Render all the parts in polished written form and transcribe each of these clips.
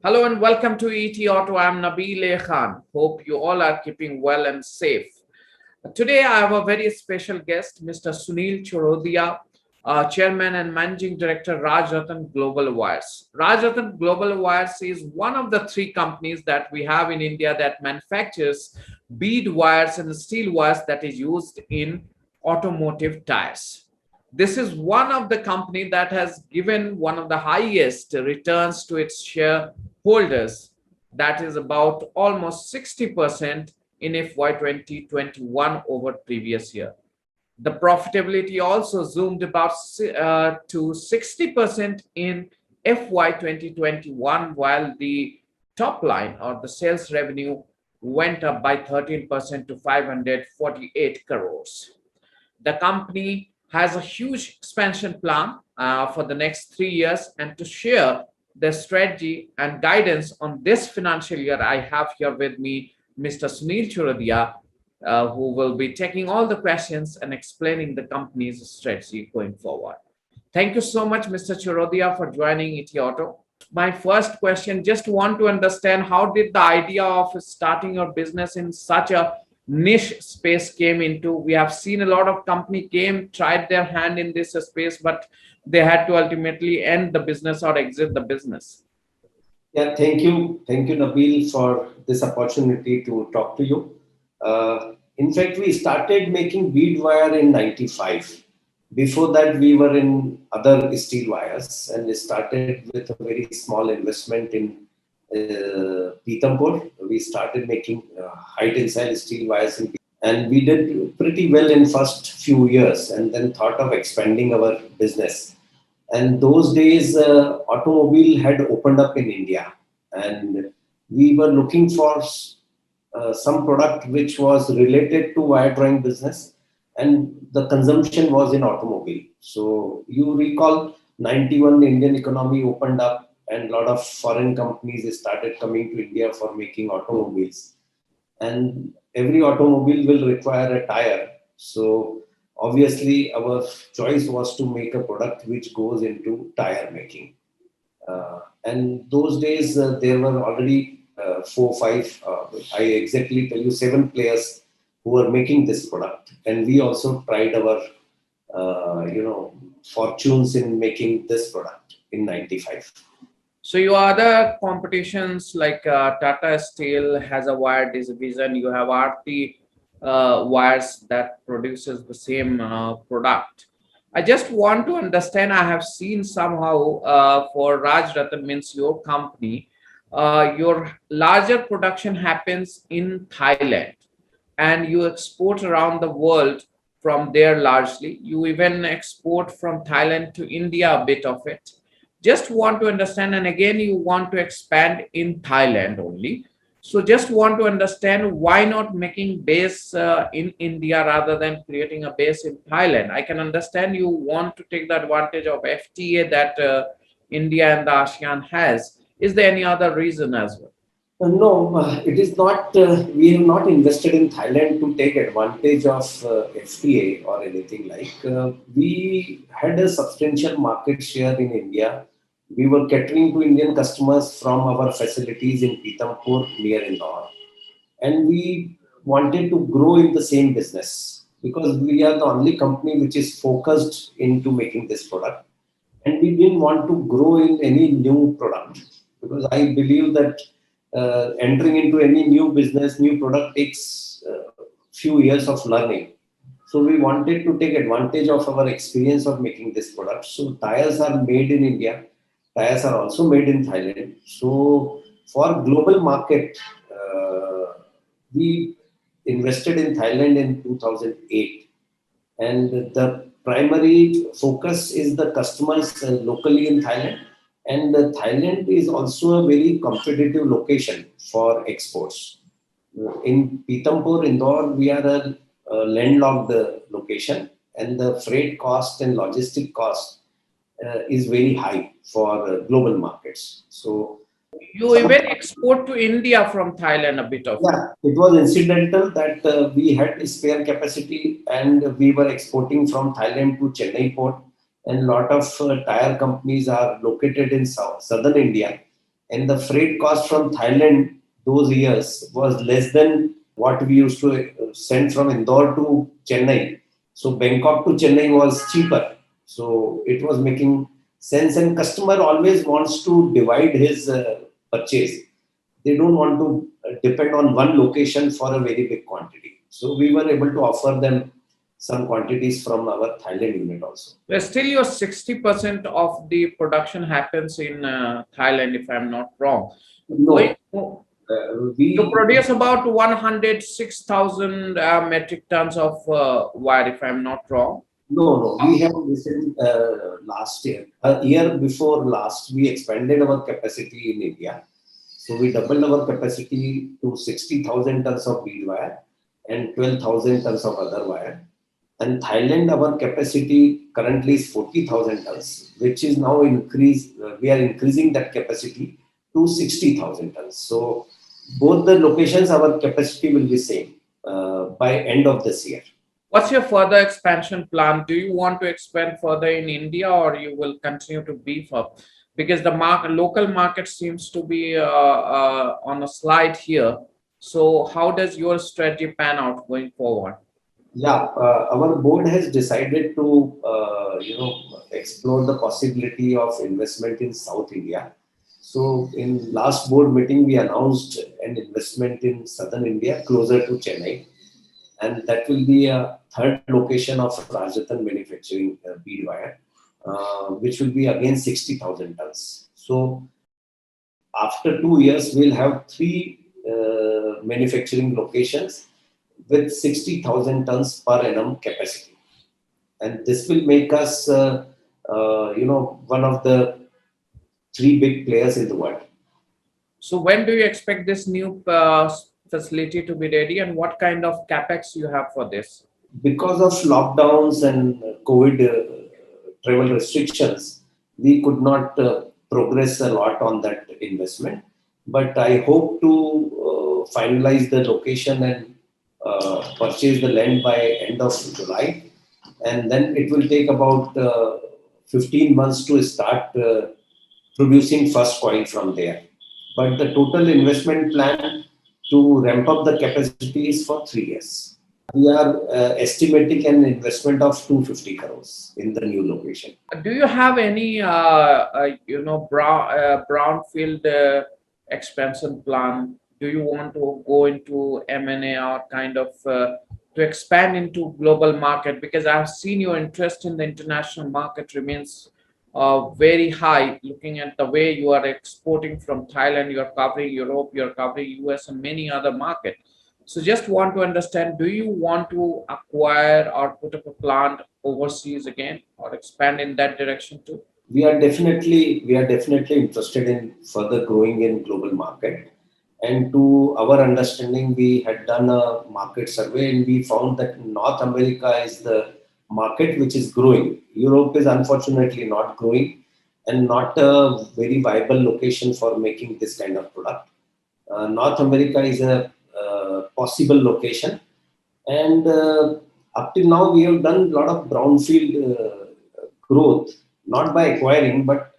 Hello and welcome to ET Auto. I'm Nabil Khan. Hope you all are keeping well and safe. Today I have a very special guest, Mr. Sunil Chorodia, Chairman and Managing Director, Rajratan Global Wires. Rajratan Global Wires is one of the three companies that we have in India that manufactures bead wires and steel wires that is used in automotive tires. This is one of the company that has given one of the highest returns to its shareholders. That is about almost 60% in FY 2021 over previous year. The profitability also zoomed about to 60% in FY 2021, while the top line or the sales revenue went up by 13% to 548 crores. The company has a huge expansion plan for the next 3 years, and to share the strategy and guidance on this financial year, I have here with me Mr. Sunil Chorodia, who will be taking all the questions and explaining the company's strategy going forward. Thank you so much, Mr. Chorodia, for joining ET Auto. My first question, just want to understand how did the idea of starting your business in such a niche space came into. We have seen a lot of company came, tried their hand in this space, but they had to ultimately end the business or exit the business. Yeah, thank you. Thank you, Nabil, for this opportunity to talk to you. In fact, we started making bead wire in 95. Before that, we were in other steel wires, and we started with a very small investment in Pithampur. We started making high tensile steel wires, and we did pretty well in first few years, and then thought of expanding our business. And those days, automobile had opened up in India, and we were looking for some product which was related to wire drawing business, and the consumption was in automobile. So you recall 91, the Indian economy opened up, and a lot of foreign companies started coming to India for making automobiles. And every automobile will require a tire. So obviously, our choice was to make a product which goes into tire making. And those days, there were already four, five, I exactly tell you, 7 players who were making this product. And we also tried our, fortunes in making this product in 95. So your other competitions like Tata Steel has a wire division. You have RT wires that produces the same product. I just want to understand. I have seen somehow for Rajratan, means your company, your larger production happens in Thailand, and you export around the world from there largely. You even export from Thailand to India, a bit of it. Just want to understand, and again, you want to expand in Thailand only. So just want to understand why not making base in India rather than creating a base in Thailand. I can understand you want to take the advantage of FTA that India and the ASEAN has. Is there any other reason as well? No, it is not. We have not invested in Thailand to take advantage of FTA or anything like. We had a substantial market share in India. We were catering to Indian customers from our facilities in Pithampur near Indore. And we wanted to grow in the same business because we are the only company which is focused into making this product. And we didn't want to grow in any new product because I believe that entering into any new business, new product takes few years of learning. So we wanted to take advantage of our experience of making this product. So tires are made in India. Tires are also made in Thailand. So for global market, we invested in Thailand in 2008. And the primary focus is the customers locally in Thailand. And Thailand is also a very competitive location for exports. In Pithampur, Indore, we are a landlocked location, and the freight cost and logistic cost is very high for global markets. So You even export to India from Thailand a bit of it. yeah, it was incidental that we had spare capacity and we were exporting from Thailand to Chennai port, and a lot of tire companies are located in southern India, and the freight cost from Thailand those years was less than what we used to send from Indore to Chennai. So Bangkok to Chennai was cheaper. So it was making sense, and customer always wants to divide his purchase. They don't want to depend on one location for a very big quantity. So we were able to offer them some quantities from our Thailand unit also. Well, still, your 60% of the production happens in Thailand, if I'm not wrong. Going, No, you we produce about 106,000 metric tons of wire, if I'm not wrong. no. We have listened last year, a year before last, we expanded our capacity in India. So we doubled our capacity to 60,000 tons of bead wire and 12,000 tons of other wire. And Thailand, our capacity currently is 40,000 tons, which is now increased. We are increasing that capacity to 60,000 tons. So both the locations, our capacity will be same by end of this year. What's your further expansion plan? Do you want to expand further in India, or you will continue to beef up? Because the local market seems to be on a slide here. So how does your strategy pan out going forward? Yeah, our board has decided to, explore the possibility of investment in South India. So in last board meeting, we announced an investment in Southern India, closer to Chennai, and that will be a third location of Rajratan manufacturing bead wire, which will be again 60,000 tons. So after 2 years, we'll have three manufacturing locations with 60,000 tons per annum capacity. And this will make us, one of the three big players in the world. So when do you expect this new facility to be ready, and what kind of capex you have for this? Because of lockdowns and COVID travel restrictions, we could not progress a lot on that investment. But I hope to finalize the location and purchase the land by end of July, and then it will take about 15 months to start producing first coil from there. But the total investment plan to ramp up the capacity is for 3 years. We are estimating an investment of 250 crores in the new location. Do you have any, brownfield expansion plan? Do you want to go into M&A or kind of to expand into global market? Because I've seen your interest in the international market remains very high. Looking at the way you are exporting from Thailand, you are covering Europe, you are covering US and many other markets. So just want to understand, do you want to acquire or put up a plant overseas again or expand in that direction too? We are definitely interested in further growing in global market. And to our understanding, we had done a market survey and we found that North America is the market which is growing. Europe is unfortunately not growing and not a very viable location for making this kind of product. North America is a possible location, and up till now we have done a lot of brownfield growth, not by acquiring but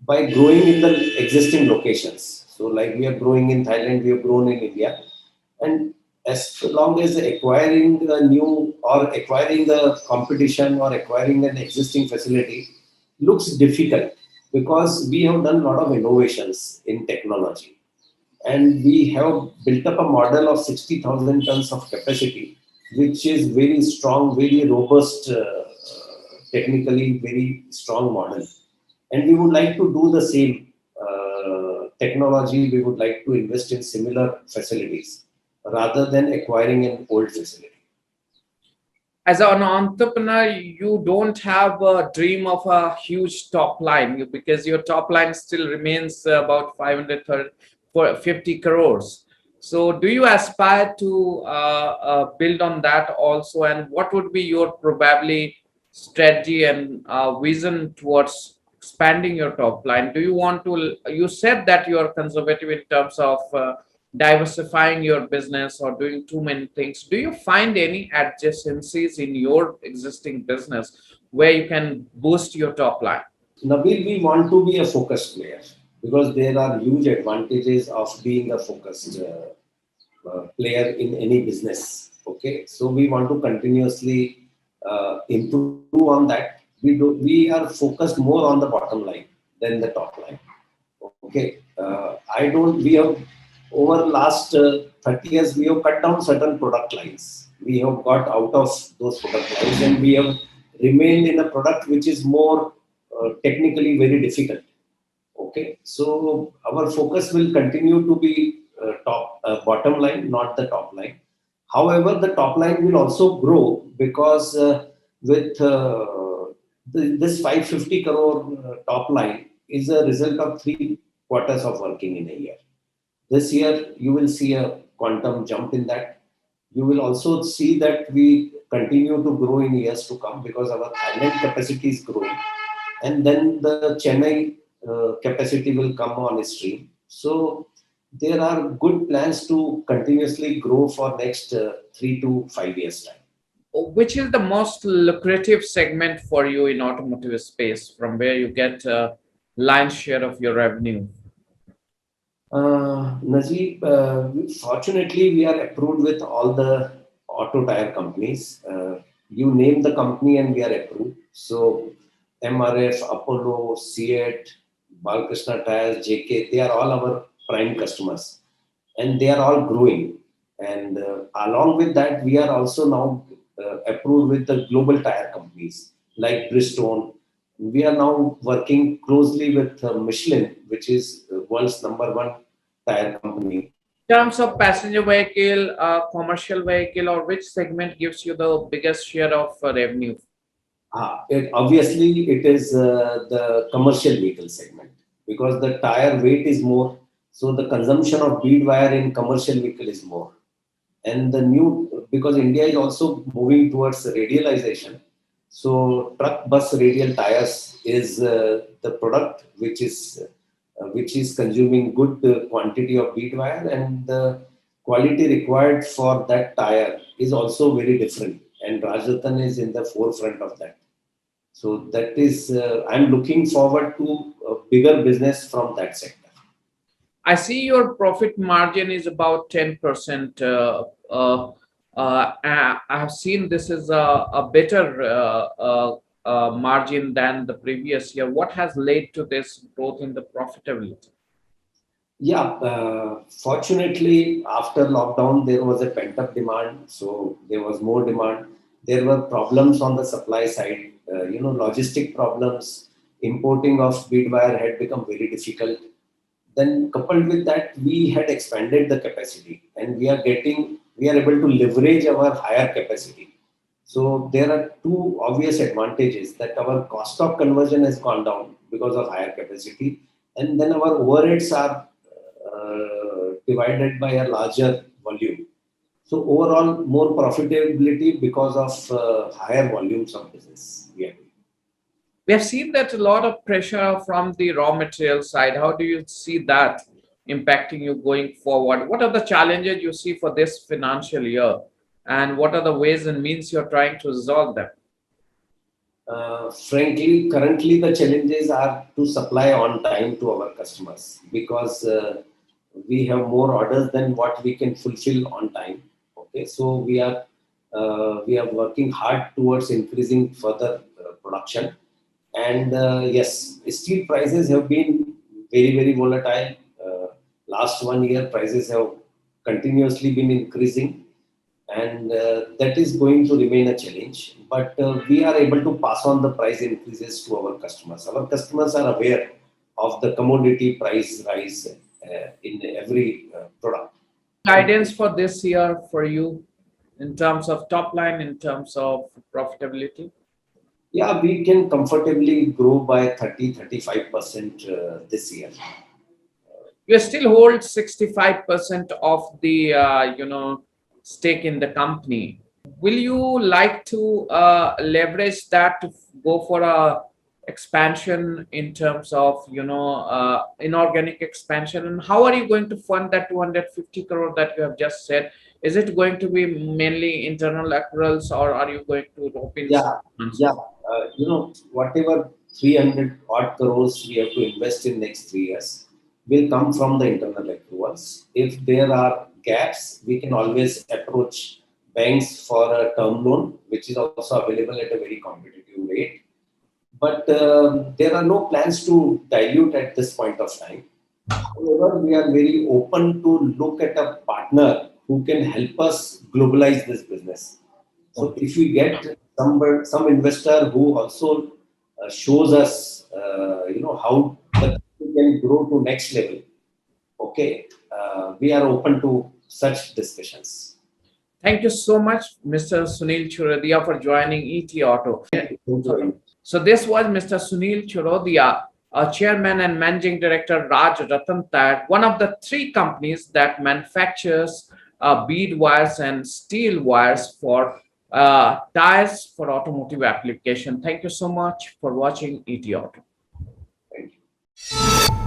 by growing in the existing locations. So like we are growing in Thailand, we have grown in India, and as long as acquiring a new or acquiring the competition or acquiring an existing facility looks difficult, because we have done a lot of innovations in technology, and we have built up a model of 60,000 tons of capacity, which is very strong, very robust, technically very strong model. And we would like to do the same technology. We would like to invest in similar facilities rather than acquiring an old facility. As an entrepreneur, you don't have a dream of a huge top line because your top line still remains about 550 crores. So do you aspire to build on that also? And what would be your probably strategy and vision towards expanding your top line? Do you want to, you said that you are conservative in terms of diversifying your business or doing too many things. Do you find any adjacencies in your existing business where you can boost your top line? Nabil, we want to be a focused player, because there are huge advantages of being a focused player in any business. Okay, so we want to continuously improve on that. We are focused more on the bottom line than the top line. Okay, I don't. We have over last 30 years we have cut down certain product lines. We have got out of those product lines and we have remained in a product which is more technically very difficult. Okay, so our focus will continue to be bottom line, not the top line. However, the top line will also grow because with this 550 crore top line is a result of 3 quarters of working in a year. This year, you will see a quantum jump in that. You will also see that we continue to grow in years to come because our Thailand capacity is growing, and then the Chennai capacity will come on stream. So there are good plans to continuously grow for next 3 to 5 years time. Which is the most lucrative segment for you in automotive space, from where you get a lion's share of your revenue? Najib, fortunately, we are approved with all the auto tire companies. You name the company and we are approved. So, MRF, Apollo, Seat, Balkrishna Tires, JK, they are all our prime customers and they are all growing. And along with that, we are also now approved with the global tire companies like Bridgestone. We are now working closely with Michelin, which is world's number one tire company. In terms of passenger vehicle, commercial vehicle, or which segment gives you the biggest share of revenue? Obviously, it is the commercial vehicle segment because the tire weight is more, so the consumption of bead wire in commercial vehicle is more. And the new, because India is also moving towards radialization, so truck bus radial tires is the product which is consuming good quantity of bead wire, and the quality required for that tire is also very different. And Rajratan is in the forefront of that. So that is, I'm looking forward to a bigger business from that sector. I see your profit margin is about 10%. I have seen this is a better margin than the previous year. What has led to this growth in the profitability? Yeah, fortunately, after lockdown, there was a pent up demand. So there was more demand. There were problems on the supply side, logistic problems. Importing of bead wire had become very difficult. Then coupled with that, we had expanded the capacity and we are able to leverage our higher capacity. So there are two obvious advantages that our cost of conversion has gone down because of higher capacity, and then our overheads are divided by a larger volume. So overall, more profitability because of higher volumes of business. Yeah. We have seen that a lot of pressure from the raw material side. How do you see that impacting you going forward? What are the challenges you see for this financial year? And what are the ways and means you're trying to resolve them? Frankly, currently the challenges are to supply on time to our customers because we have more orders than what we can fulfill on time. Okay, so we are working hard towards increasing further production. And yes, steel prices have been very volatile. Last 1 year, prices have continuously been increasing, and that is going to remain a challenge. But we are able to pass on the price increases to our customers. Our customers are aware of the commodity price rise in every product. Guidance for this year for you in terms of top line, in terms of profitability? Yeah, we can comfortably grow by 30-35% this year. You still hold 65% of the stake in the company. Will you like to leverage that to go for a expansion in terms of inorganic expansion? And how are you going to fund that 250 crore that you have just said? Is it going to be mainly internal accruals, or are you going to rope in Yeah, sponsors? yeah. Whatever 300 odd crores we have to invest in next 3 years, will come from the internal accruals. If there are gaps, we can always approach banks for a term loan, which is also available at a very competitive rate. But there are no plans to dilute at this point of time. However, we are very open to look at a partner who can help us globalize this business. So if we get some investor who also shows us, how the company can grow to next level, okay, we are open to such discussions. Thank you so much, Mr. Sunil Chorodia, for joining ET Auto. Thank you very much. So this was Mr. Sunil Chorodia, Chairman and Managing Director, Rajratan, one of the three companies that manufactures bead wires and steel wires for tires for automotive application. Thank you so much for watching ET Auto. Thank you.